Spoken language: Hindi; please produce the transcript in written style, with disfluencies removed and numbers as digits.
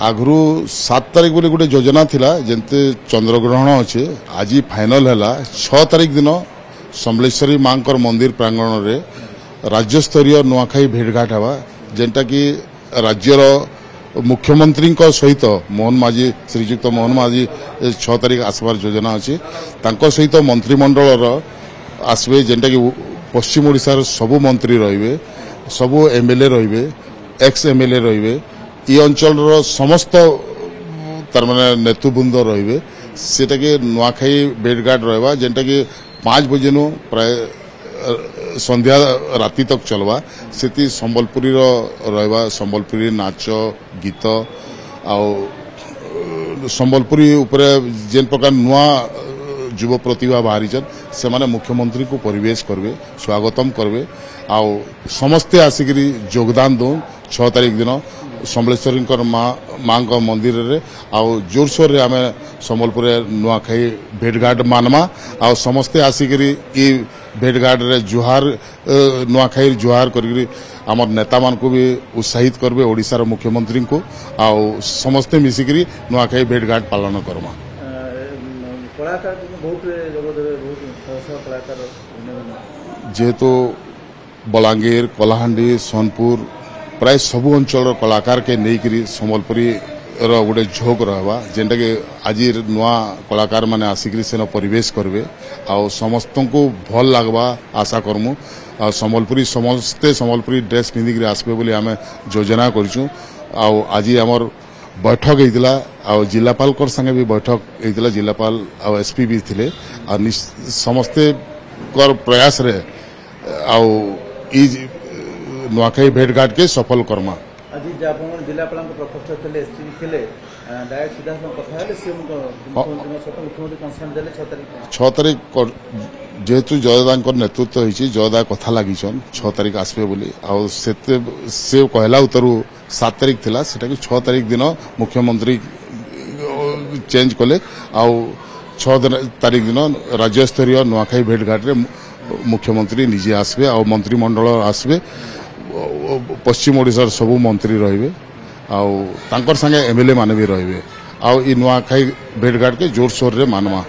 आगु 7 तारिख बोली गोटे योजना थिला जेंते चंद्रग्रहण अच्छे आज फाइनल है 6 तारिख दिन समलेश्वरी मां मंदिर प्रांगण रे राज्यस्तरीय नुआखाई भेटघाट हवा जेनटा कि राज्यर मुख्यमंत्री सहित मोहन माझी श्रीजुक्त मोहन माझी 6 तारिख आसबार योजना अच्छी सहित मंत्रिमंडल आसवे जेनटा कि पश्चिम ओडिशार सबु मंत्री रहिबे सबु एमएलए रहिबे एक्स एमएलए रहिबे ये अंचल समस्त तार माने नेतृबृंद रहिबे सेटा के नुआखाई भेटघाट रहबा जेनटा कि 5 बजे नु प्राय संध्या राति तक चलवा सेति संबलपुरी रहबा संबलपुरी नाच गीत आ संबलपुरी उपरे जेन प्रकार नुआ युव प्रतिभा बाहरी से माने मुख्यमंत्री को परिवेश करबे स्वागतम करबे आ समस्ते आसिकरी योगदान दो 6 तारिख दिन समलेश्वरी मां मंदिर रे आउ जोरसोर रे आमे संबलपुर नुआखाई भेटघाट मानमा आ समस्ते आसिकरी ई भेटघाट रे जुहार नुआखाई जुहार करी आमर नेता मान को भी उत्साहित करबे ओडिसा रो मुख्यमंत्री को आ समस्ते मिसिकरी नुआखाई भेटघाट पालन करमा कलाकार बहुत कलाकार जेहेतु बलांगीर कलाहांडी सोनपुर प्राय सबु अंचल कलाकार के नहींकरी संबलपुरी गोटे झोंक रहा जेनटा कि आज नुआ कलाकार माने आसिक सेन परिवेश करबे आ समस्त को भल लगवा आशा करमु आ संबलपुरी समस्ते संबलपुरी ड्रेस पिंधिक आसबे बोली आमे योजना करछु आ आज आमर बैठक होइतिला आ जिलापाल कर संगे भी बैठक होइतिला जिलापाल आ एसपी भी थिले आ समस्ते कर प्रयास रे आ नुआखाई भेटघाट के सफल करमा आज जिलापाल प्रकोष्ठ थे एसपी थे डायरेक्ट सीधा कथा है मुख्यमंत्री कंसर्न देले 6 तारिख जेहेतु जयदा नेतृत्व होती जयदा कथा लगी 6 तारिख आसबे बोली से कहला उत्तर 7 तारिख थिला सेटा कि 6 तारिख दिन मुख्यमंत्री चेंज कले आ 6 तारिख दिन राज्यस्तरीय नुआखाई भेटघाट रे मुख्यमंत्री निजे आसबे आ मंत्रिमंडल आसबे पश्चिम ओडिशार सबु मंत्री रहिबे आ संगे एमएलए माने भी रहिबे आ नुआखाई भेटघाट के जोरसोर रे मानवा।